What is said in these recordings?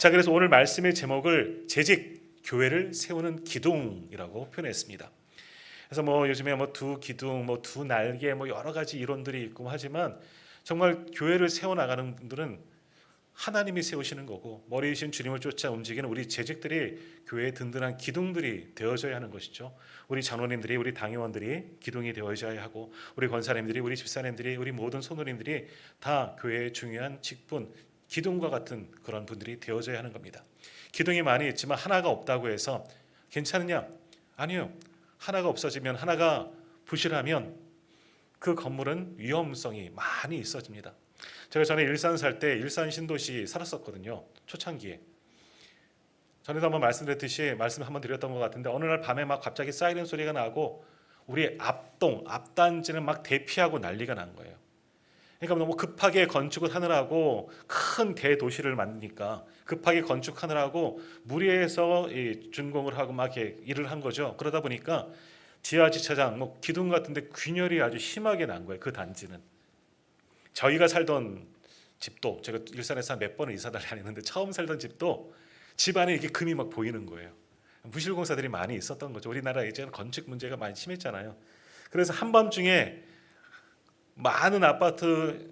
자, 그래서 오늘 말씀의 제목을 재직 교회를 세우는 기둥이라고 표현했습니다. 그래서 요즘에 두 기둥, 두 날개, 여러 가지 이론들이 있고 하지만 정말 교회를 세워 나가는 분들은 하나님이 세우시는 거고 머리이신 주님을 쫓아 움직이는 우리 재직들이 교회의 든든한 기둥들이 되어져야 하는 것이죠. 우리 장로님들이, 우리 당회원들이 기둥이 되어져야 하고 우리 권사님들이, 우리 집사님들이, 우리 모든 성도님들이 다 교회의 중요한 직분, 기둥과 같은 그런 분들이 되어져야 하는 겁니다. 기둥이 많이 있지만 하나가 없다고 해서 괜찮으냐? 아니요. 하나가 없어지면, 하나가 부실하면 그 건물은 위험성이 많이 있어집니다. 제가 전에 일산 살 때 일산 신도시 살았었거든요. 초창기에. 전에도 한번 말씀드렸듯이 말씀 한번 드렸던 것 같은데 어느 날 밤에 막 갑자기 사이렌 소리가 나고 우리 앞동, 앞단지는 막 대피하고 난리가 난 거예요. 그러니까 너무 급하게 건축을 하느라고 큰 대도시를 만드니까 급하게 건축하느라고 무리해서 준공을 하고 막 이렇게 일을 한 거죠. 그러다 보니까 지하 주차장, 기둥 같은데 균열이 아주 심하게 난 거예요. 그 단지는. 저희가 살던 집도 제가 일산에서 몇 번을 이사 다녔는데 처음 살던 집도 집 안에 이렇게 금이 막 보이는 거예요. 부실공사들이 많이 있었던 거죠. 우리나라 이제는 건축 문제가 많이 심했잖아요. 그래서 한밤중에 많은 아파트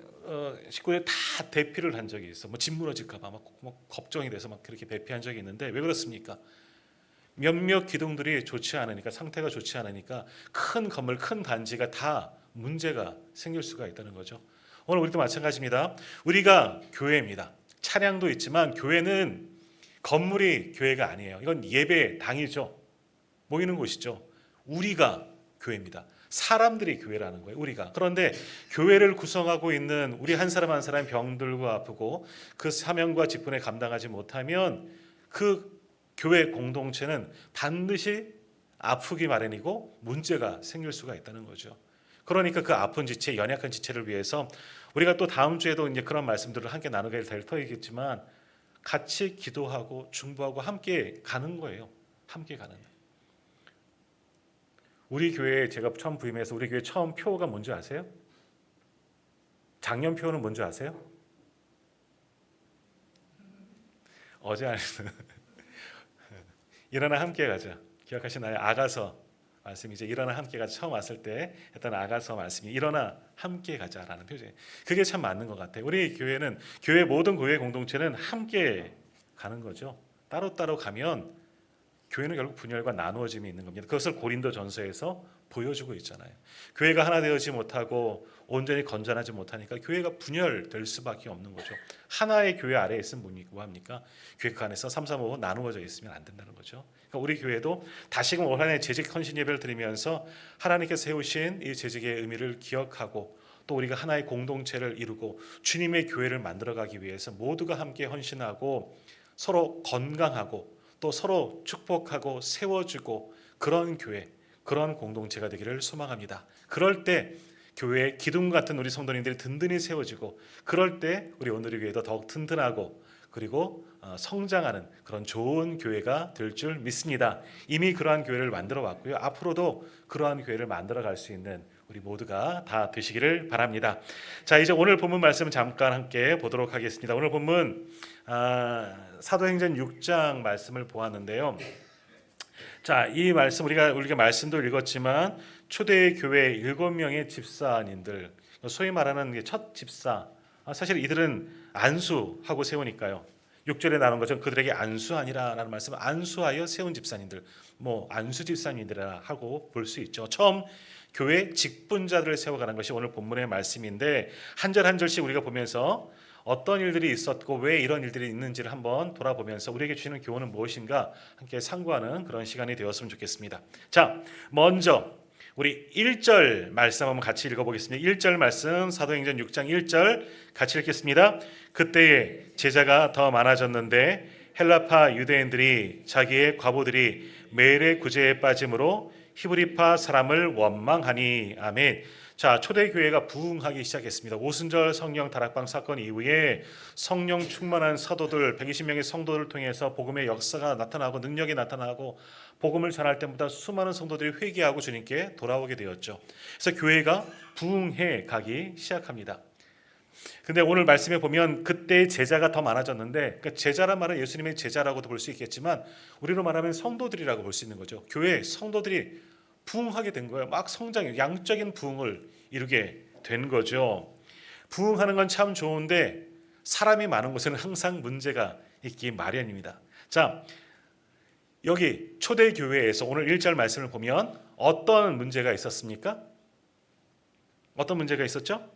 식구들이 다 대피를 한 적이 있어. 집 무너질까봐 막 걱정이 돼서 막 그렇게 대피한 적이 있는데 왜 그렇습니까? 몇몇 기둥들이 좋지 않으니까, 상태가 좋지 않으니까 큰 건물, 큰 단지가 다 문제가 생길 수가 있다는 거죠. 오늘 우리도 마찬가지입니다. 우리가 교회입니다. 차량도 있지만 교회는 건물이 교회가 아니에요. 이건 예배당이죠. 모이는 곳이죠. 우리가 교회입니다. 사람들이 교회라는 거예요. 우리가. 그런데 교회를 구성하고 있는 우리 한 사람 한 사람 병들고 아프고 그 사명과 직분에 감당하지 못하면 그 교회 공동체는 반드시 아프기 마련이고 문제가 생길 수가 있다는 거죠. 그러니까 그 아픈 지체, 연약한 지체를 위해서 우리가 또 다음 주에도 이제 그런 말씀들을 함께 나누게 될 터이겠지만 같이 기도하고 중보하고 함께 가는 거예요. 함께 가는. 우리 교회에 제가 처음 부임해서 우리 교회 처음 표가 뭔지 아세요? 작년 표는 뭔지 아세요? 어제 알았어요. 일어나 함께 가자. 기억하시나요? 아가서 말씀이죠. 일어나 함께 가자. 처음 왔을 때 했던 아가서 말씀이 일어나 함께 가자라는 표제. 그게 참 맞는 것 같아요. 우리 교회는 교회 모든 교회 공동체는 함께 가는 거죠. 따로따로 가면 교회는 결국 분열과 나누어짐이 있는 겁니다. 그것을 고린도전서에서 보여주고 있잖아요. 교회가 하나 되지 못하고 온전히 건전하지 못하니까 교회가 분열될 수밖에 없는 거죠. 하나의 교회 아래에 있으면 뭐합니까? 교회 그 안에서 3, 4, 5 나누어져 있으면 안 된다는 거죠. 그러니까 우리 교회도 다시금 올 한해 재직 헌신 예배를 드리면서 하나님께서 세우신 이 재직의 의미를 기억하고 또 우리가 하나의 공동체를 이루고 주님의 교회를 만들어가기 위해서 모두가 함께 헌신하고 서로 건강하고 또 서로 축복하고 세워주고 그런 교회, 그런 공동체가 되기를 소망합니다. 그럴 때 교회의 기둥 같은 우리 성도님들이 든든히 세워지고 그럴 때 우리 오늘의 교회도 더욱 튼튼하고 그리고 성장하는 그런 좋은 교회가 될 줄 믿습니다. 이미 그러한 교회를 만들어 왔고요. 앞으로도 그러한 교회를 만들어 갈 수 있는 우리 모두가 다 되시기를 바랍니다. 자, 이제 오늘 본문 말씀 잠깐 함께 보도록 하겠습니다. 오늘 본문 사도행전 6장 말씀을 보았는데요. 자, 이 말씀 우리가 말씀도 읽었지만 초대 교회 7명의 집사님들, 소위 말하는 첫 집사, 사실 이들은 안수하고 세우니까요. 6절에 나오는 것처럼 그들에게 안수하니라라는 말씀은 안수하여 세운 집사님들, 안수 집사님들이라 하고 볼 수 있죠. 처음 교회 직분자들을 세워가는 것이 오늘 본문의 말씀인데 한 절 한 절씩 우리가 보면서 어떤 일들이 있었고 왜 이런 일들이 있는지를 한번 돌아보면서 우리에게 주시는 교훈은 무엇인가 함께 상고하는 그런 시간이 되었으면 좋겠습니다. 자, 먼저 우리 1절 말씀 한번 같이 읽어보겠습니다. 1절 말씀 사도행전 6장 1절 같이 읽겠습니다. 그때에 제자가 더 많아졌는데 헬라파 유대인들이 자기의 과부들이 매일의 구제에 빠짐으로 히브리파 사람을 원망하니. 아멘. 자, 초대교회가 부흥하기 시작했습니다. 오순절 성령 다락방 사건 이후에 성령 충만한 사도들 120명의 성도들을 통해서 복음의 역사가 나타나고 능력이 나타나고 복음을 전할 때마다 수많은 성도들이 회개하고 주님께 돌아오게 되었죠. 그래서 교회가 부흥해 가기 시작합니다. 근데 오늘 말씀에 보면 그때 제자가 더 많아졌는데, 그러니까 제자란 말은 예수님의 제자라고도 볼 수 있겠지만 우리로 말하면 성도들이라고 볼 수 있는 거죠. 교회 성도들이 부흥하게 된 거예요. 막 성장, 양적인 부흥을 이루게 된 거죠. 부흥하는 건 참 좋은데 사람이 많은 곳에는 항상 문제가 있기 마련입니다. 자, 여기 초대교회에서 오늘 1절 말씀을 보면 어떤 문제가 있었습니까? 어떤 문제가 있었죠?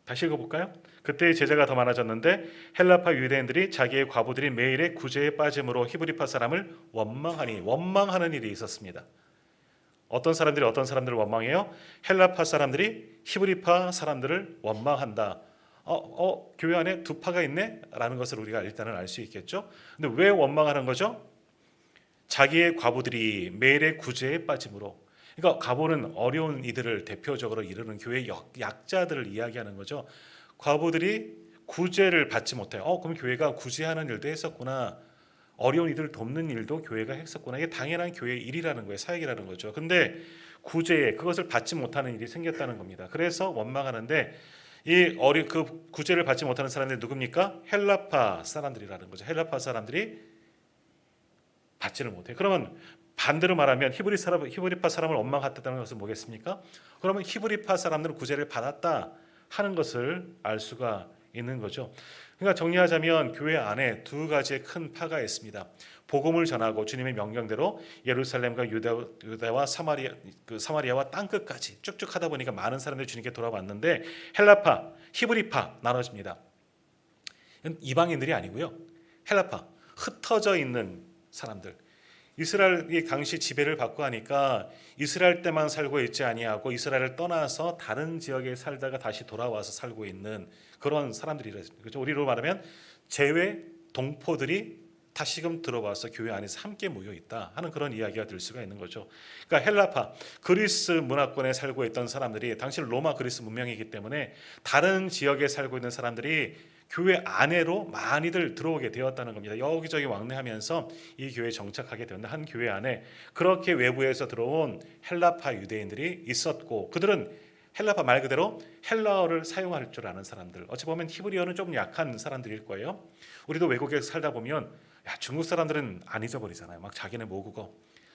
다시 읽어볼까요? 그때 제자가 더 많아졌는데 헬라파 유대인들이 자기의 과부들이 매일의 구제에 빠짐으로 히브리파 사람을 원망하는 일이 있었습니다. 어떤 사람들이 어떤 사람들을 원망해요? 헬라파 사람들이 히브리파 사람들을 원망한다. 교회 안에 두 파가 있네? 라는 것을 우리가 일단은 알 수 있겠죠. 근데 왜 원망하는 거죠? 자기의 과부들이 매일의 구제에 빠짐으로. 그러니까 과부는 어려운 이들을 대표적으로 이루는 교회 약자들을 이야기하는 거죠. 과부들이 구제를 받지 못해요. 그럼 교회가 구제하는 일도 했었구나. 어려운 이들을 돕는 일도 교회가 했었구나. 이게 당연한 교회 일이라는 거예요. 사역이라는 거죠. 근데 구제에 그것을 받지 못하는 일이 생겼다는 겁니다. 그래서 원망하는데 그 구제를 받지 못하는 사람들이 누굽니까? 헬라파 사람들이라는 거죠. 헬라파 사람들이 받지를 못해요. 그러면 반대로 말하면 히브리파 사람을 원망했다는 것은 뭐겠습니까? 그러면 히브리파 사람들은 구제를 받았다 하는 것을 알 수가 있는 거죠. 그러니까 정리하자면 교회 안에 두 가지의 큰 파가 있습니다. 복음을 전하고 주님의 명령대로 예루살렘과 유대와 사마리아와 땅끝까지 쭉쭉 하다 보니까 많은 사람들이 주님께 돌아왔는데 헬라파, 히브리파 나눠집니다. 이방인들이 아니고요. 헬라파, 흩어져 있는 사람들. 이스라엘이 당시 지배를 받고 하니까 이스라엘 때만 살고 있지 아니하고 이스라엘을 떠나서 다른 지역에 살다가 다시 돌아와서 살고 있는 그런 사람들이라서 그렇죠. 우리로 말하면 재외 동포들이 다시금 들어와서 교회 안에서 함께 모여 있다 하는 그런 이야기가 될 수가 있는 거죠. 그러니까 헬라파, 그리스 문화권에 살고 있던 사람들이 당시 로마 그리스 문명이기 때문에 다른 지역에 살고 있는 사람들이 교회 안으로 많이들 들어오게 되었다는 겁니다. 여기저기 왕래하면서 이 교회에 정착하게 되었는데 한 교회 안에 그렇게 외부에서 들어온 헬라파 유대인들이 있었고 그들은 헬라파 말 그대로 헬라어를 사용할 줄 아는 사람들. 어찌 보면 히브리어는 좀 약한 사람들일 거예요. 우리도 외국에 살다 보면 중국 사람들은 안 잊어버리잖아요. 막 자기네 모국어,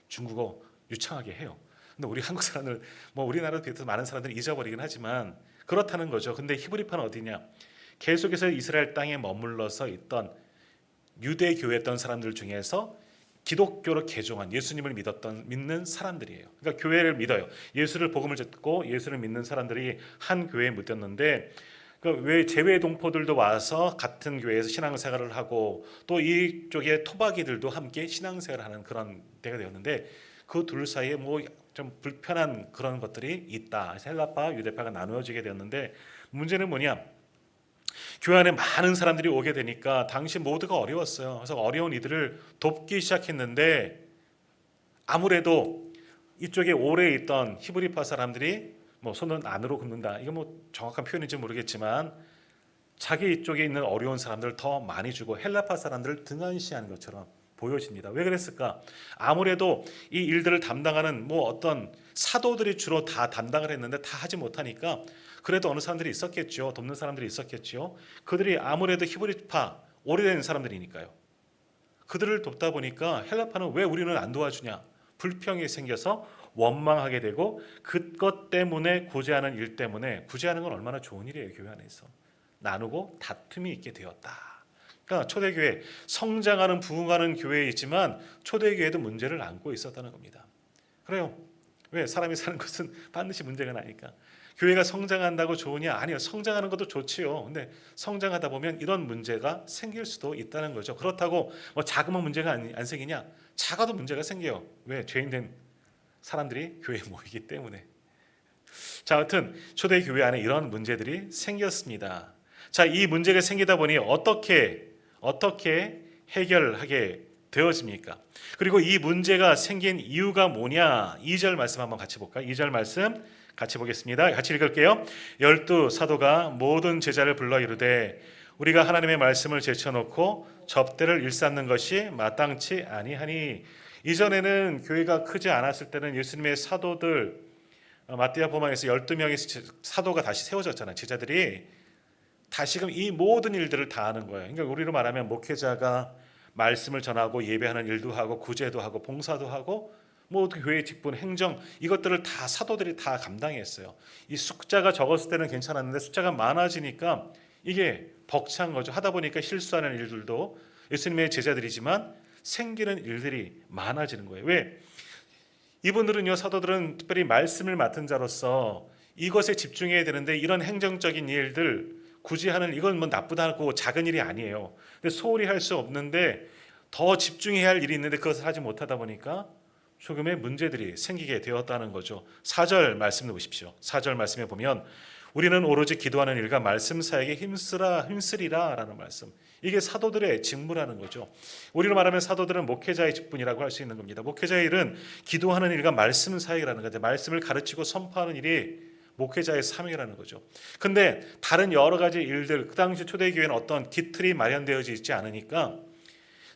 중국어 유창하게 해요. 근데 우리 한국 사람들, 우리나라에 비해서 많은 사람들이 잊어버리긴 하지만 그렇다는 거죠. 근데 히브리파는 어디냐? 계속해서 이스라엘 땅에 머물러서 있던 유대 교회였던 사람들 중에서 기독교로 개종한 예수님을 믿는 사람들이에요. 그러니까 교회를 믿어요. 예수를 복음을 듣고 예수를 믿는 사람들이 한 교회에 묻혔는데 왜 재외 동포들도 와서 같은 교회에서 신앙생활을 하고 또 이쪽에 토박이들도 함께 신앙생활을 하는 그런 때가 되었는데 그 둘 사이에 좀 불편한 그런 것들이 있다. 헬라파, 유대파가 나누어지게 되었는데 문제는 뭐냐? 교회 안에 많은 사람들이 오게 되니까 당시 모두가 어려웠어요. 그래서 어려운 이들을 돕기 시작했는데 아무래도 이쪽에 오래 있던 히브리파 사람들이 손은 안으로 굽는다. 이거 정확한 표현인지 모르겠지만 자기 이쪽에 있는 어려운 사람들을 더 많이 주고 헬라파 사람들을 등한시하는 것처럼 보여집니다. 왜 그랬을까? 아무래도 이 일들을 담당하는 어떤 사도들이 주로 다 담당을 했는데 다 하지 못하니까 그래도 어느 사람들이 있었겠죠. 돕는 사람들이 있었겠죠. 그들이 아무래도 히브리파 오래된 사람들이니까요. 그들을 돕다 보니까 헬라파는 왜 우리는 안 도와주냐? 불평이 생겨서 원망하게 되고 그것 때문에 구제하는 일 때문에 구제하는 건 얼마나 좋은 일이에요. 교회 안에서 나누고 다툼이 있게 되었다. 그러니까 초대교회 성장하는 부흥하는 교회이지만 초대교회도 문제를 안고 있었다는 겁니다. 그래요. 왜? 사람이 사는 것은 반드시 문제가 나니까. 교회가 성장한다고 좋으냐? 아니요. 성장하는 것도 좋지요. 근데 성장하다 보면 이런 문제가 생길 수도 있다는 거죠. 그렇다고 작으면 문제가 안 생기냐? 작아도 문제가 생겨요. 왜? 죄인된 사람들이 교회에 모이기 때문에. 자, 하여튼 초대교회 안에 이런 문제들이 생겼습니다. 자, 이 문제가 생기다 보니 어떻게 해결하게 되어집니까? 그리고 이 문제가 생긴 이유가 뭐냐? 2절 말씀 한번 같이 볼까요? 2절 말씀 같이 보겠습니다. 같이 읽을게요. 12 사도가 모든 제자를 불러 이르되 우리가 하나님의 말씀을 제쳐놓고 접대를 일삼는 것이 마땅치 아니하니. 이전에는 교회가 크지 않았을 때는 예수님의 사도들 마띠아 포망에서 12명의 사도가 다시 세워졌잖아요. 제자들이 다시금 이 모든 일들을 다 하는 거예요. 그러니까 우리로 말하면 목회자가 말씀을 전하고 예배하는 일도 하고 구제도 하고 봉사도 하고 모든 교회 직분 행정 이것들을 다 사도들이 다 감당했어요. 이 숫자가 적었을 때는 괜찮았는데 숫자가 많아지니까 이게 벅찬 거죠. 하다 보니까 실수하는 일들도 예수님의 제자들이지만 생기는 일들이 많아지는 거예요. 왜? 이분들은요, 사도들은 특별히 말씀을 맡은 자로서 이것에 집중해야 되는데 이런 행정적인 일들 굳이 하는 이건 뭐 나쁘다고 작은 일이 아니에요. 근데 소홀히 할 수 없는데 더 집중해야 할 일이 있는데 그것을 하지 못하다 보니까 조금의 문제들이 생기게 되었다는 거죠. 4절 말씀 보십시오. 4절 말씀에 보면 우리는 오로지 기도하는 일과 말씀 사역에 힘쓰리라 라는 말씀. 이게 사도들의 직무라는 거죠. 우리로 말하면 사도들은 목회자의 직분이라고 할 수 있는 겁니다. 목회자의 일은 기도하는 일과 말씀 사역이라는 거죠. 말씀을 가르치고 선포하는 일이 목회자의 사명이라는 거죠. 근데 다른 여러 가지 일들, 그 당시 초대교회는 어떤 기틀이 마련되어져 있지 않으니까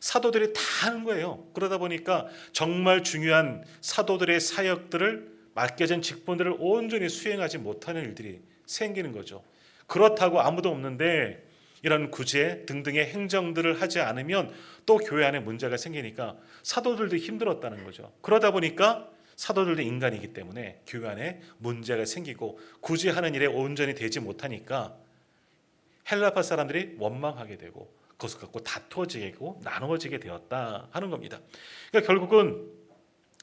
사도들이 다 하는 거예요. 그러다 보니까 정말 중요한 사도들의 사역들을 맡겨진 직분들을 온전히 수행하지 못하는 일들이 생기는 거죠. 그렇다고 아무도 없는데 이런 구제 등등의 행정들을 하지 않으면 또 교회 안에 문제가 생기니까 사도들도 힘들었다는 거죠. 그러다 보니까 사도들도 인간이기 때문에 교회 안에 문제가 생기고 구제하는 일에 온전히 되지 못하니까 헬라파 사람들이 원망하게 되고 그것을 갖고 다투어지고 나누어지게 되었다 하는 겁니다. 그러니까 결국은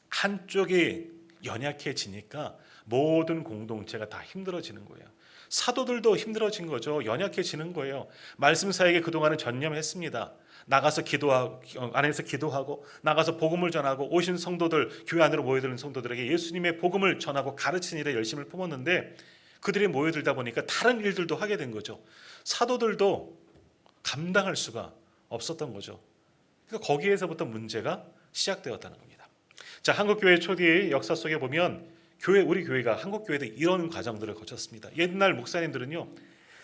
한쪽이 연약해지니까 모든 공동체가 다 힘들어지는 거예요. 사도들도 힘들어진 거죠. 연약해지는 거예요. 말씀 사역에 그동안은 전념했습니다. 나가서 기도하고 안에서 기도하고 나가서 복음을 전하고 오신 성도들 교회 안으로 모여드는 성도들에게 예수님의 복음을 전하고 가르치는 일에 열심을 품었는데 그들이 모여들다 보니까 다른 일들도 하게 된 거죠. 사도들도 감당할 수가 없었던 거죠. 그러니까 거기에서부터 문제가 시작되었다는 겁니다. 자, 한국교회 초기 역사 속에 보면 우리 교회가 한국 교회도 이런 과정들을 거쳤습니다. 옛날 목사님들은요,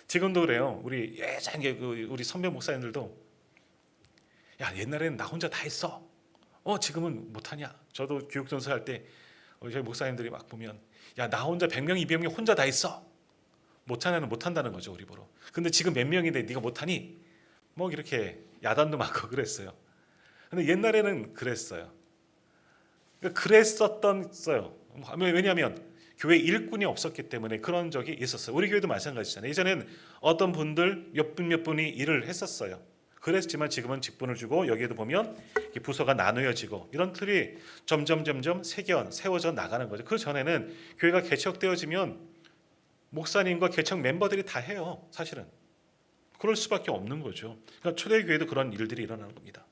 지금도 그래요. 우리 예전에 우리 선배 목사님들도 야, 옛날에는 나 혼자 다 했어. 지금은 못하냐? 저도 교육전서 할 때 저희 목사님들이 막 보면 야, 나 혼자 100명, 200명 혼자 다 했어. 못하냐는 못한다는 거죠, 우리 보러. 근데 지금 몇 명인데 네가 못하니? 뭐 이렇게 야단도 맞고 그랬어요. 근데 옛날에는 그랬어요. 그랬었어요. 왜냐하면 교회 일꾼이 없었기 때문에 그런 적이 있었어요. 우리 교회도 마찬가지잖아요. 예전에는 어떤 분들 몇 분이 일을 했었어요. 그랬지만 지금은 직분을 주고 여기에도 보면 부서가 나누어지고 이런 틀이 점점 세워져 나가는 거죠. 그 전에는 교회가 개척되어지면 목사님과 개척 멤버들이 다 해요. 사실은 그럴 수밖에 없는 거죠. 그러니까 초대교회도 그런 일들이 일어나는 겁니다.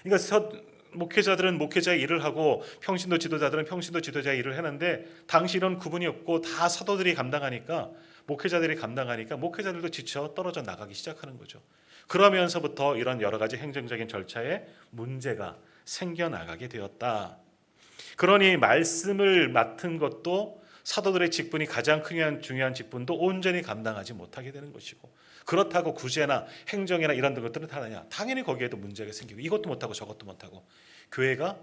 그러니까 목회자들은 목회자의 일을 하고 평신도 지도자들은 평신도 지도자의 일을 했는데 당시 이런 구분이 없고 다 사도들이 감당하니까 목회자들이 감당하니까 목회자들도 지쳐 떨어져 나가기 시작하는 거죠. 그러면서부터 이런 여러 가지 행정적인 절차에 문제가 생겨나가게 되었다. 그러니 말씀을 맡은 것도 사도들의 직분이 가장 중요한 직분도 온전히 감당하지 못하게 되는 것이고 그렇다고 구제나 행정이나 이런 것들은 다 하냐? 당연히 거기에도 문제가 생기고 이것도 못하고 저것도 못하고 교회가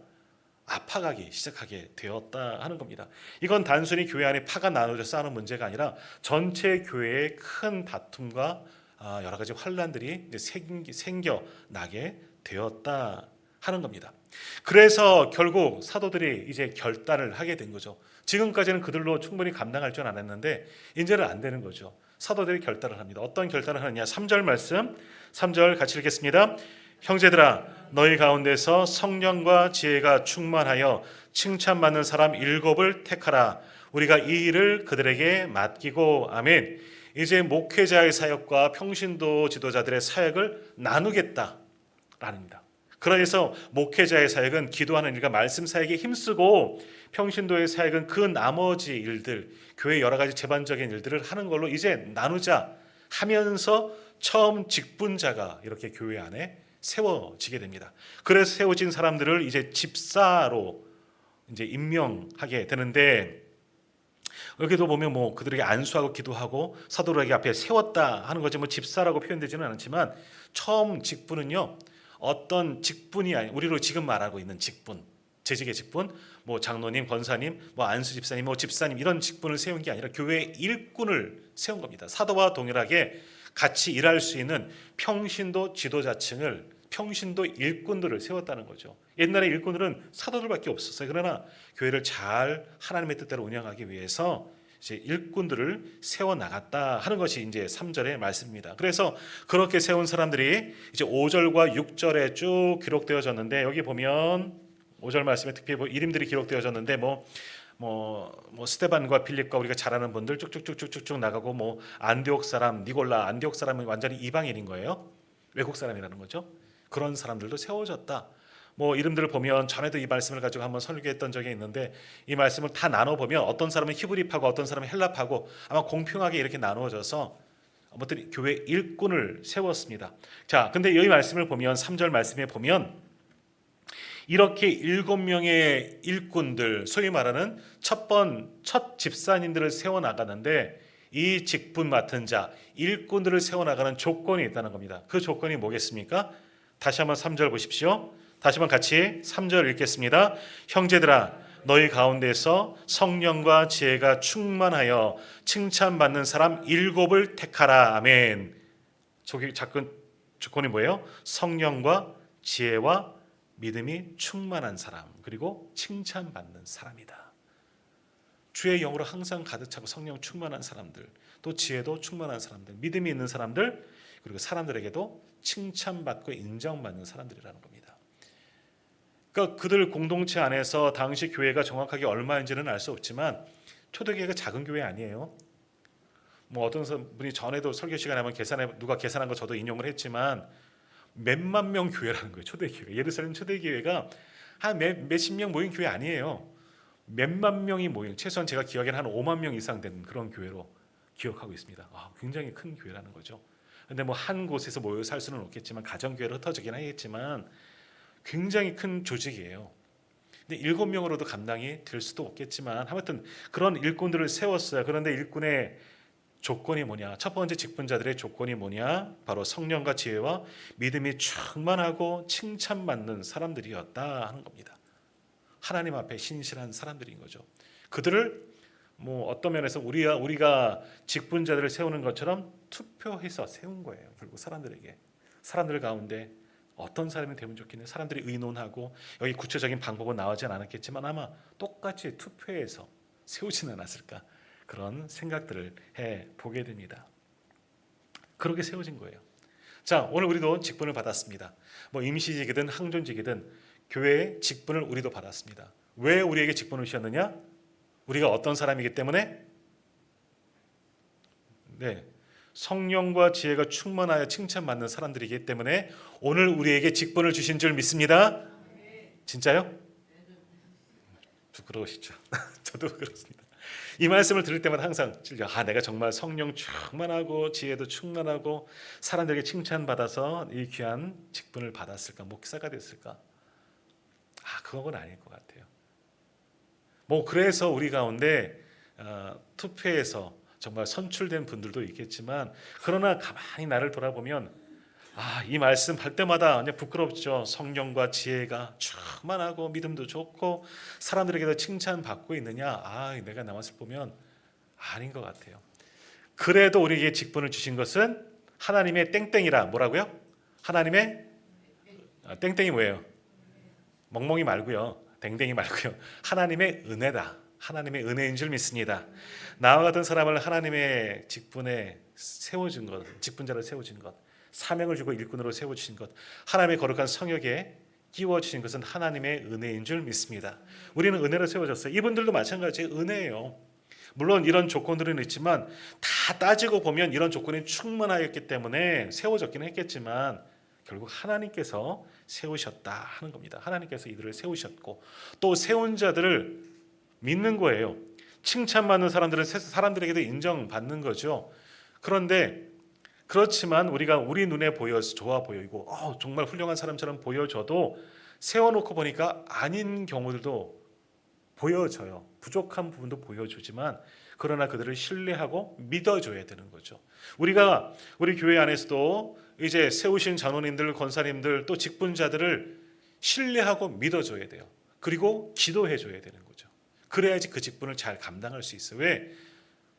아파가기 시작하게 되었다 하는 겁니다. 이건 단순히 교회 안에 파가 나눠져 싸우는 문제가 아니라 전체 교회의 큰 다툼과 여러 가지 환란들이 생겨나게 되었다 하는 겁니다. 그래서 결국 사도들이 이제 결단을 하게 된 거죠. 지금까지는 그들로 충분히 감당할 줄 알았는데 이제는 안 되는 거죠. 사도들이 결단을 합니다. 어떤 결단을 하느냐? 3절 말씀, 3절 같이 읽겠습니다. 형제들아, 너희 가운데서 성령과 지혜가 충만하여 칭찬받는 사람 7을 택하라. 우리가 이 일을 그들에게 맡기고 아멘. 이제 목회자의 사역과 평신도 지도자들의 사역을 나누겠다라는입니다. 그래서 목회자의 사역은 기도하는 일과 말씀 사역에 힘쓰고 평신도의 사역은 그 나머지 일들, 교회 여러 가지 제반적인 일들을 하는 걸로 이제 나누자 하면서 처음 직분자가 이렇게 교회 안에 세워지게 됩니다. 그래서 세워진 사람들을 이제 집사로 이제 임명하게 되는데 여기도 보면 뭐 그들에게 안수하고 기도하고 사도들에게 앞에 세웠다 하는 거지 뭐 집사라고 표현되지는 않지만 처음 직분은요 어떤 직분이 아니 우리로 지금 말하고 있는 직분 재직의 직분, 뭐 장로님, 권사님, 뭐 안수 집사님, 뭐 집사님 이런 직분을 세운 게 아니라 교회의 일꾼을 세운 겁니다. 사도와 동일하게 같이 일할 수 있는 평신도 지도자층을, 평신도 일꾼들을 세웠다는 거죠. 옛날에 일꾼들은 사도들밖에 없었어요. 그러나 교회를 잘 하나님의 뜻대로 운영하기 위해서 이제 일꾼들을 세워 나갔다 하는 것이 이제 3절의 말씀입니다. 그래서 그렇게 세운 사람들이 이제 5절과 6절에 쭉 기록되어졌는데, 여기 보면 5절 말씀에 특별히 이름들이 기록되어졌는데 뭐 스테반과 빌립과 우리가 잘 아는 분들 쭉쭉쭉쭉쭉 나가고, 뭐 안디옥 사람 니골라, 안디옥 사람은 완전히 이방인인 거예요. 외국 사람이라는 거죠. 그런 사람들도 세워졌다. 뭐 이름들을 보면 전에도 이 말씀을 가지고 한번 설교했던 적이 있는데, 이 말씀을 다 나눠 보면 어떤 사람은 히브리파고 어떤 사람은 헬라파고 아마 공평하게 이렇게 나누어져서 아무튼 교회 일꾼을 세웠습니다. 자, 근데 이 말씀을 보면 3절 말씀에 보면 이렇게 7명의 일꾼들, 소위 말하는 첫 집사님들을 세워나가는데, 이 직분 맡은 자, 일꾼들을 세워나가는 조건이 있다는 겁니다. 그 조건이 뭐겠습니까? 다시 한번 3절 보십시오. 다시 한번 같이 3절 읽겠습니다. 형제들아, 너희 가운데서 성령과 지혜가 충만하여 칭찬받는 사람 7을 택하라. 아멘. 조건이 뭐예요? 성령과 지혜와 믿음이 충만한 사람, 그리고 칭찬받는 사람이다. 주의 영으로 항상 가득 차고 성령 충만한 사람들, 또 지혜도 충만한 사람들, 믿음이 있는 사람들, 그리고 사람들에게도 칭찬받고 인정받는 사람들이라는 겁니다. 그러니까 그들 공동체 안에서 당시 교회가 정확하게 얼마인지는 알 수 없지만 초대교회가 작은 교회 아니에요. 뭐 어떤 분이 전에도 설교 시간에 한번 누가 계산한 거 저도 인용을 했지만 몇만 명 교회라는 거예요. 초대교회. 예루살렘 초대교회가 한 몇십 명 모인 교회 아니에요. 몇만 명이 모인, 최소한 제가 기억에는 한 5만 명 이상 되는 그런 교회로 기억하고 있습니다. 굉장히 큰 교회라는 거죠. 근데 뭐 한 곳에서 모여 살 수는 없겠지만, 가정교회로 흩어지긴 하겠지만 굉장히 큰 조직이에요. 근데 7명으로도 감당이 될 수도 없겠지만 아무튼 그런 일꾼들을 세웠어요. 그런데 일꾼의 조건이 뭐냐? 첫 번째 직분자들의 조건이 뭐냐? 바로 성령과 지혜와 믿음이 충만하고 칭찬받는 사람들이었다 하는 겁니다. 하나님 앞에 신실한 사람들인 거죠. 그들을 뭐 어떤 면에서 우리가 직분자들을 세우는 것처럼 투표해서 세운 거예요. 결국 사람들 가운데 어떤 사람이 되면 좋겠냐? 사람들이 의논하고, 여기 구체적인 방법은 나오진 않았겠지만 아마 똑같이 투표해서 세우지는 않았을까, 그런 생각들을 해보게 됩니다. 그렇게 세워진 거예요. 자, 오늘 우리도 직분을 받았습니다. 뭐 임시직이든 항존직이든 교회의 직분을 우리도 받았습니다. 왜 우리에게 직분을 주셨느냐? 우리가 어떤 사람이기 때문에? 네, 성령과 지혜가 충만하여 칭찬받는 사람들이기 때문에 오늘 우리에게 직분을 주신 줄 믿습니다. 진짜요? 부끄러우시죠? 저도 그렇습니다. 이 말씀을 들을 때마다 항상 내가 정말 성령 충만하고 지혜도 충만하고 사람들에게 칭찬받아서 이 귀한 직분을 받았을까, 목사가 됐을까? 그건 아닐 것 같아요. 뭐 그래서 우리 가운데 투표에서 정말 선출된 분들도 있겠지만, 그러나 가만히 나를 돌아보면 이 말씀 할 때마다 그냥 부끄럽죠. 성령과 지혜가 충만하고 믿음도 좋고 사람들에게도 칭찬받고 있느냐? 내가 나왔을 보면 아닌 것 같아요. 그래도 우리에게 직분을 주신 것은 하나님의 땡땡이라. 뭐라고요? 하나님의 땡땡이 뭐예요? 멍멍이 말고요, 댕댕이 말고요, 하나님의 은혜다. 하나님의 은혜인 줄 믿습니다. 나와 같은 사람을 하나님의 직분에 세워준 것, 직분자로 세워준 것, 사명을 주고 일꾼으로 세워주신 것, 하나님의 거룩한 성역에 끼워주신 것은 하나님의 은혜인 줄 믿습니다. 우리는 은혜로 세워졌어요. 이분들도 마찬가지 은혜예요. 물론 이런 조건들은 있지만 다 따지고 보면 이런 조건이 충만하였기 때문에 세워졌기는 했겠지만 결국 하나님께서 세우셨다 하는 겁니다. 하나님께서 이들을 세우셨고 또 세운 자들을 믿는 거예요. 칭찬받는 사람들은 사람들에게도 인정받는 거죠. 그런데 그렇지만 우리 눈에 좋아 보이고 정말 훌륭한 사람처럼 보여져도 세워놓고 보니까 아닌 경우들도 보여져요. 부족한 부분도 보여주지만 그러나 그들을 신뢰하고 믿어줘야 되는 거죠. 우리 교회 안에서도 이제 세우신 장로님들, 권사님들 또 직분자들을 신뢰하고 믿어줘야 돼요. 그리고 기도해 줘야 되는 거죠. 그래야지 그 직분을 잘 감당할 수 있어요. 왜?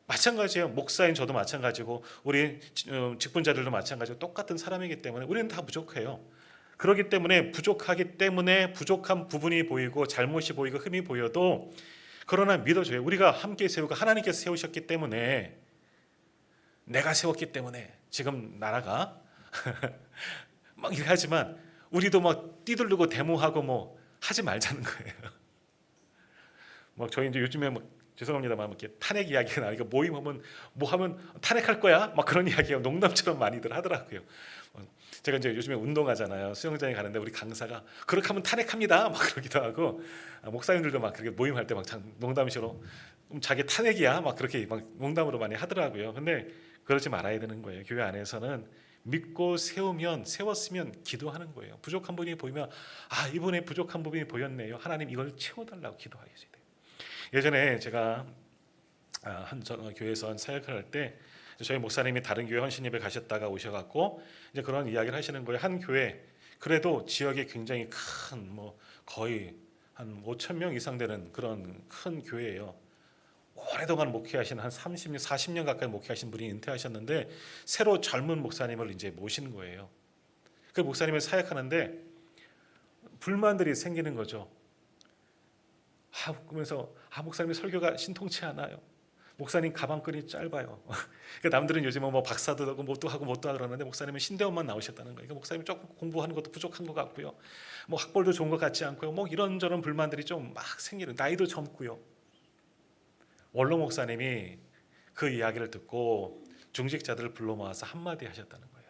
마찬가지예요. 목사인 저도 마찬가지고 우리 직분자들도 마찬가지고 똑같은 사람이기 때문에 우리는 다 부족해요. 그렇기 때문에 부족하기 때문에 부족한 부분이 보이고 잘못이 보이고 흠이 보여도 그러나 믿어줘요. 우리가 함께 세우고 하나님께서 세우셨기 때문에 내가 세웠기 때문에 지금 나라가 막 이렇게 하지만 우리도 막 뛰들르고 데모하고 뭐 하지 말자는 거예요. 막 저희 이제 요즘에 막 죄송합니다만 이렇게 탄핵 이야기가 나니까 모임하면 뭐 하면 탄핵할 거야 막 그런 이야기가 농담처럼 많이들 하더라고요. 제가 이제 요즘에 운동하잖아요. 수영장에 가는데 우리 강사가 그렇게 하면 탄핵합니다 막 그러기도 하고 목사님들도 막 그렇게 모임할 때 막 농담식으로 자기 탄핵이야 막 그렇게 막 농담으로 많이 하더라고요. 근데 그러지 말아야 되는 거예요. 교회 안에서는 믿고 세웠으면 기도하는 거예요. 부족한 부분이 보이면 이번에 부족한 부분이 보였네요. 하나님 이걸 채워달라고 기도해야 돼요. 예전에 제가 한 교회에서 사역을 할 때 저희 목사님이 다른 교회 헌신 예배 가셨다가 오셔갖고 이제 그런 이야기를 하시는 거예요. 한 교회 그래도 지역에 굉장히 큰 뭐 거의 한 5천 명 이상 되는 그런 큰 교회예요. 오래동안 목회하신 한 30년, 40년 가까이 목회하신 분이 은퇴하셨는데 새로 젊은 목사님을 이제 모신 거예요. 그 목사님을 사역하는데 불만들이 생기는 거죠. 그러면서 목사님 설교가 신통치 않아요. 목사님 가방끈이 짧아요. 그러니까 남들은 요즘 뭐 박사도 하고 뭣도 하고 그러는데 목사님은 신대원만 나오셨다는 거예요. 그러니까 목사님이 조금 공부하는 것도 부족한 것 같고요. 뭐 학벌도 좋은 것 같지 않고요. 뭐 이런저런 불만들이 좀 막 생기는. 나이도 젊고요. 원로 목사님이 그 이야기를 듣고 중직자들을 불러 모아서 한마디 하셨다는 거예요.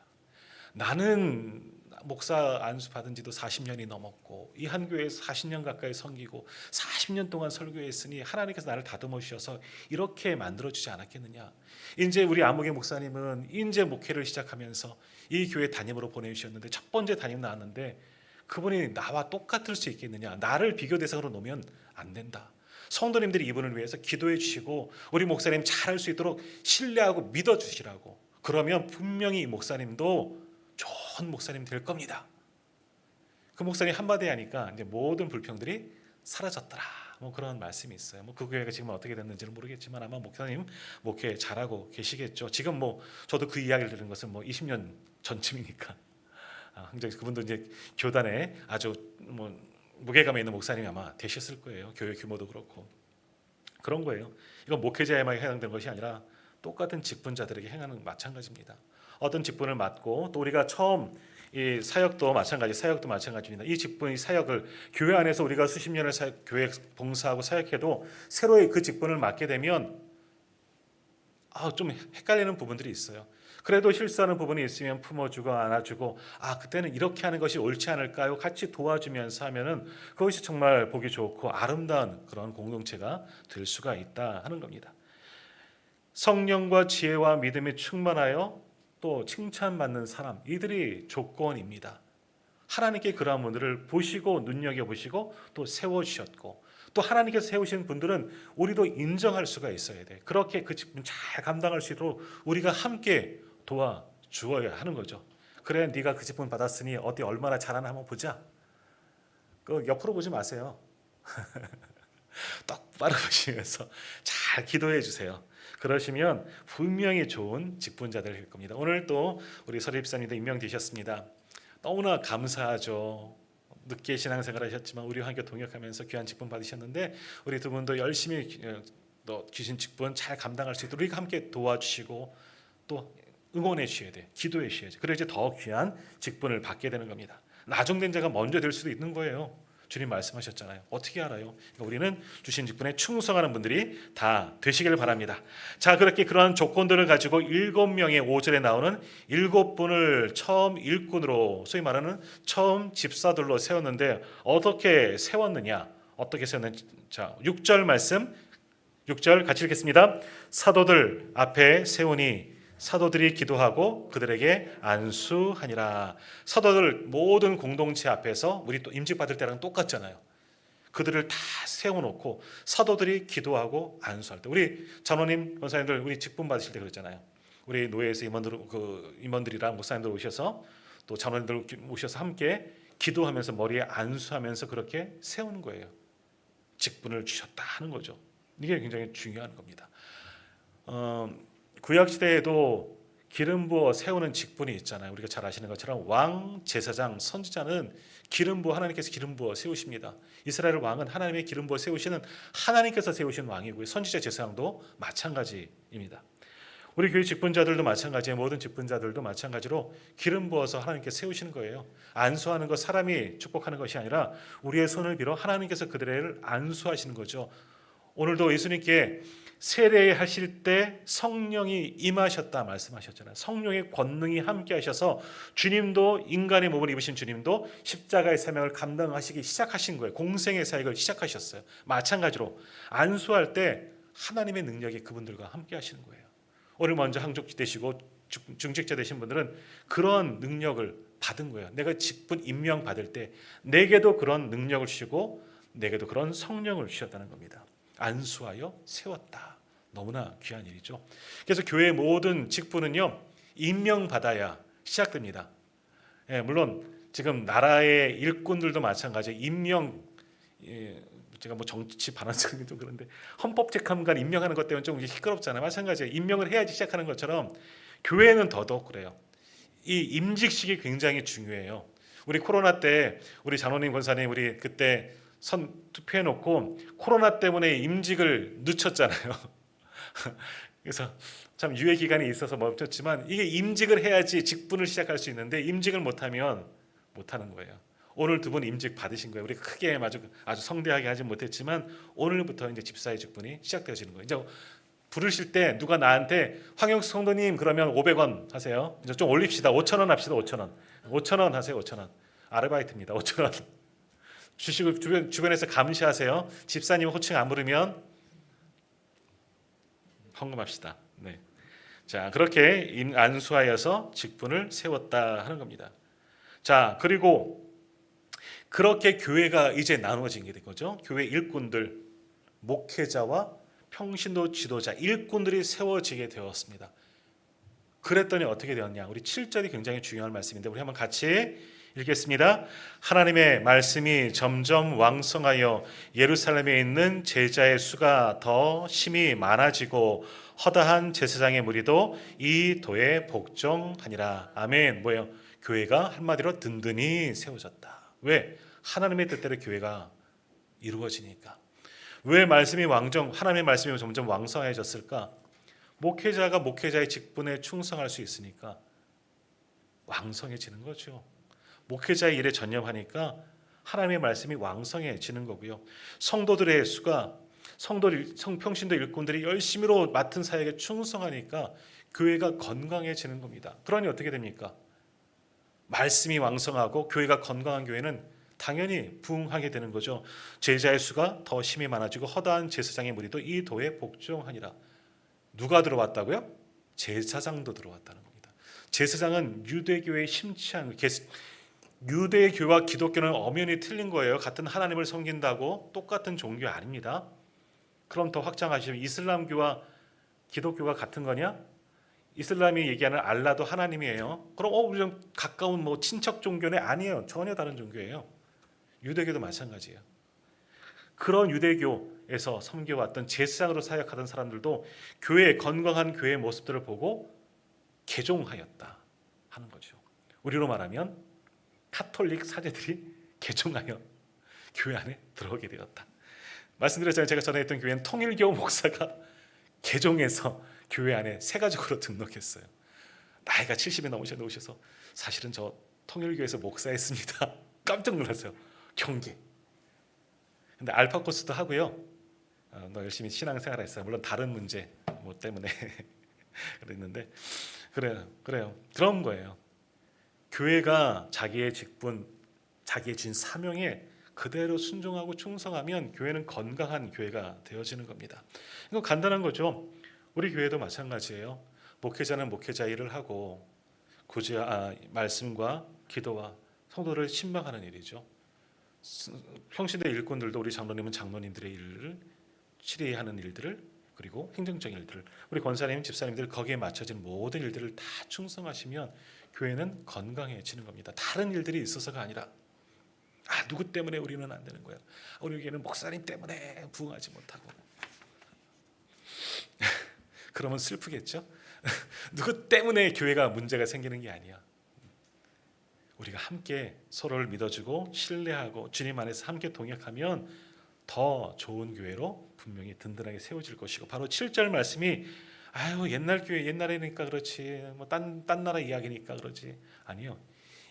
나는 목사 안수 받은 지도 40년이 넘었고 이 한 교회에서 40년 가까이 섬기고 40년 동안 설교했으니 하나님께서 나를 다듬어 주셔서 이렇게 만들어주지 않았겠느냐. 이제 우리 아무개 목사님은 인재 목회를 시작하면서 이 교회 담임으로 보내주셨는데 첫 번째 담임 나왔는데 그분이 나와 똑같을 수 있겠느냐. 나를 비교 대상으로 놓으면 안 된다. 성도님들이 이분을 위해서 기도해 주시고 우리 목사님 잘할 수 있도록 신뢰하고 믿어주시라고. 그러면 분명히 이 목사님도 좋은 목사님 될 겁니다. 그 목사님 한마디 하니까 이제 모든 불평들이 사라졌더라. 뭐 그런 말씀이 있어요. 뭐 그 교회가 지금 어떻게 됐는지는 모르겠지만 아마 목사님 목회 잘하고 계시겠죠. 지금 뭐 저도 그 이야기를 들은 것은 뭐 20년 전쯤이니까. 굉장히 그분도 이제 교단에 아주 뭐 무게감이 있는 목사님이 아마 되셨을 거예요. 교회 규모도 그렇고 그런 거예요. 이건 목회자에만 해당되는 것이 아니라 똑같은 직분자들에게 행하는 마찬가지입니다. 어떤 직분을 맡고 또 우리가 처음 이 사역도 마찬가지입니다. 이 직분, 이 사역을 교회 안에서 우리가 수십 년을 교회 봉사하고 사역해도 새로이 그 직분을 맡게 되면 좀 헷갈리는 부분들이 있어요. 그래도 실수하는 부분이 있으면 품어주고 안아주고 그때는 이렇게 하는 것이 옳지 않을까요? 같이 도와주면서 하면은 그것이 정말 보기 좋고 아름다운 그런 공동체가 될 수가 있다 하는 겁니다. 성령과 지혜와 믿음이 충만하여 또 칭찬받는 사람, 이들이 조건입니다. 하나님께 그러한 분들을 보시고 눈여겨보시고 또 세워주셨고 또 하나님께서 세우신 분들은 우리도 인정할 수가 있어야 돼. 그렇게 그 직분 잘 감당할 수 있도록 우리가 함께 도와주어야 하는 거죠. 그래 네가 그 직분 받았으니 어디 얼마나 잘하나 한번 보자. 그 옆으로 보지 마세요. 똑바로 보시면서 잘 기도해 주세요. 그러시면 분명히 좋은 직분자들 될 겁니다. 오늘 또 우리 서립사님도 임명되셨습니다. 너무나 감사하죠. 늦게 신앙생활 하셨지만 우리와 함께 동역하면서 귀한 직분 받으셨는데 우리 두 분도 열심히 주신 직분 잘 감당할 수 있도록 우리가 함께 도와주시고 또 응원해 주셔야 돼요. 기도해 주셔야죠. 그래야 이제 더 귀한 직분을 받게 되는 겁니다. 나중된 자가 먼저 될 수도 있는 거예요. 주님 말씀하셨잖아요. 어떻게 알아요? 그러니까 우리는 주신 직분에 충성하는 분들이 다 되시길 바랍니다. 자, 그렇게 그러한 조건들을 가지고 7명의 5절에 나오는 7분을 처음 일꾼으로 소위 말하는 처음 집사들로 세웠는데 어떻게 세웠느냐? 어떻게 세웠는지 자, 6절 말씀 6절 같이 읽겠습니다. 사도들 앞에 세우니 사도들이 기도하고 그들에게 안수하니라. 사도들 모든 공동체 앞에서 우리 또 임직 받을 때랑 똑같잖아요. 그들을 다 세워놓고 사도들이 기도하고 안수할 때 우리 장로님 권사님들 우리 직분 받으실 때 그랬잖아요. 우리 노예에서 임원들이랑 목사님들 오셔서 또 장로님들 오셔서 함께 기도하면서 머리에 안수하면서 그렇게 세우는 거예요. 직분을 주셨다 하는 거죠. 이게 굉장히 중요한 겁니다. 구약 시대에도 기름 부어 세우는 직분이 있잖아요. 우리가 잘 아시는 것처럼 왕, 제사장, 선지자는 기름 부어 하나님께서 기름 부어 세우십니다. 이스라엘 왕은 하나님의 기름 부어 세우시는 하나님께서 세우신 왕이고요. 선지자, 제사장도 마찬가지입니다. 우리 교회 직분자들도 마찬가지예요. 모든 직분자들도 마찬가지로 기름 부어서 하나님께 세우시는 거예요. 안수하는 것, 사람이 축복하는 것이 아니라 우리의 손을 빌어 하나님께서 그들을 안수하시는 거죠. 오늘도 예수님께 세례하실 때 성령이 임하셨다 말씀하셨잖아요. 성령의 권능이 함께 하셔서 주님도, 인간의 몸을 입으신 주님도 십자가의 사명을 감당하시기 시작하신 거예요. 공생의 사역을 시작하셨어요. 마찬가지로 안수할 때 하나님의 능력이 그분들과 함께 하시는 거예요. 오늘 먼저 항족지 되시고 중직자 되신 분들은 그런 능력을 받은 거예요. 내가 직분 임명 받을 때 내게도 그런 능력을 주시고 내게도 그런 성령을 주셨다는 겁니다. 안수하여 세웠다. 너무나 귀한 일이죠. 그래서 교회의 모든 직분은요, 임명받아야 시작됩니다. 물론 지금 나라의 일꾼들도 마찬가지예요. 제가 뭐 정치 반환적인 좀 그런데 헌법재판관 임명하는 것 때문에 좀 시끄럽잖아요. 마찬가지예요. 임명을 해야지 시작하는 것처럼 교회는 더더욱 그래요. 이 임직식이 굉장히 중요해요. 우리 코로나 때 우리 장로님, 권사님 우리 그때 선 투표해놓고 코로나 때문에 임직을 늦췄잖아요. 그래서 참 유예 기간이 있어서 멈췄지만 이게 임직을 해야지 직분을 시작할 수 있는데 임직을 못하면 못하는 거예요. 오늘 두 분 임직 받으신 거예요. 우리 크게 아주 성대하게 하진 못했지만 오늘부터 이제 집사의 직분이 시작되어지는 거예요. 이제 부르실 때 누가 나한테 황영수 성도님 그러면 500원 하세요. 이제 좀 올립시다. 5,000원 합시다. 5,000원. 5,000원 하세요. 5,000원. 아르바이트입니다. 5,000원. 주시고 주변에서 감시하세요. 집사님 호칭 안 부르면 헌금합시다. 네. 자, 그렇게 안수하여서 직분을 세웠다 하는 겁니다. 자, 그리고 그렇게 교회가 이제 나누어진 게 된 거죠. 교회 일꾼들, 목회자와 평신도 지도자, 일꾼들이 세워지게 되었습니다. 그랬더니 어떻게 되었냐? 우리 7절이 굉장히 중요한 말씀인데 우리 한번 같이 읽겠습니다. 하나님의 말씀이 점점 왕성하여 예루살렘에 있는 제자의 수가 더 심히 많아지고 허다한 제사장의 무리도 이 도에 복종하니라. 아멘. 뭐예요? 교회가 한마디로 든든히 세워졌다. 왜? 하나님의 뜻대로 교회가 이루어지니까. 왜 말씀이 하나님의 말씀이 점점 왕성해졌을까? 목회자가 목회자의 직분에 충성할 수 있으니까 왕성해지는 거죠. 목회자의 일에 전념하니까 하나님의 말씀이 왕성해지는 거고요. 성도들의 수가 평신도 일꾼들이 열심히로 맡은 사역에 충성하니까 교회가 건강해지는 겁니다. 그러니 어떻게 됩니까? 말씀이 왕성하고 교회가 건강한 교회는 당연히 부흥하게 되는 거죠. 제자의 수가 더 심히 많아지고 허다한 제사장의 무리도 이 도에 복종하니라. 누가 들어왔다고요? 제사장도 들어왔다는 겁니다. 제사장은 유대교의 심취한 유대교와 기독교는 엄연히 틀린 거예요. 같은 하나님을 섬긴다고 똑같은 종교 아닙니다. 그럼 더 확장하시면 이슬람교와 기독교가 같은 거냐? 이슬람이 얘기하는 알라도 하나님이에요. 그럼 우리 좀 가까운 친척 종교네? 아니에요. 전혀 다른 종교예요. 유대교도 마찬가지예요. 그런 유대교에서 섬겨왔던 제사장으로 사역하던 사람들도 건강한 교회의 모습들을 보고 개종하였다 하는 거죠. 우리로 말하면 카톨릭 사제들이 개종하여 교회 안에 들어오게 되었다. 말씀드렸잖아요. 제가 전에 했던 교회는 통일교 목사가 개종해서 교회 안에 세가족으로 등록했어요. 나이가 70이 넘으셔서 사실은 저 통일교에서 목사했습니다. 깜짝 놀랐어요. 경계. 근데 알파 코스도 하고요. 너 열심히 신앙생활 했어요. 물론 다른 문제 때문에 그랬는데 그래요. 그런 거예요. 교회가 자기의 직분, 자기의 진 사명에 그대로 순종하고 충성하면 교회는 건강한 교회가 되어지는 겁니다. 이거 간단한 거죠. 우리 교회도 마찬가지예요. 목회자는 목회자 일을 하고 말씀과 기도와 성도를 신방하는 일이죠. 평신도 일꾼들도 우리 장로님은 장로님들의 일을 치리하는 일들을 그리고 행정적인 일들을 우리 권사님, 집사님들 거기에 맞춰진 모든 일들을 다 충성하시면 교회는 건강해지는 겁니다. 다른 일들이 있어서가 아니라 누구 때문에 우리는 안 되는 거야. 우리 교회는 목사님 때문에 부흥하지 못하고. 그러면 슬프겠죠? 누구 때문에 교회가 문제가 생기는 게 아니야. 우리가 함께 서로를 믿어주고 신뢰하고 주님 안에서 함께 동역하면 더 좋은 교회로 분명히 든든하게 세워질 것이고, 바로 7절 말씀이 옛날 교회 옛날이니까 그렇지, 뭐 딴 나라 이야기니까 그러지, 아니요.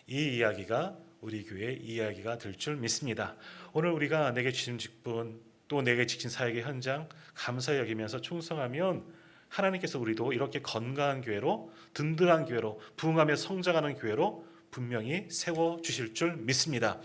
이 이야기가 우리 교회의 이야기가 될 줄 믿습니다. 오늘 우리가 내게 주신 직분, 또 내게 지킨 사역의 현장 감사히 여기면서 충성하면 하나님께서 우리도 이렇게 건강한 교회로, 든든한 교회로, 부흥하며 성장하는 교회로 분명히 세워주실 줄 믿습니다.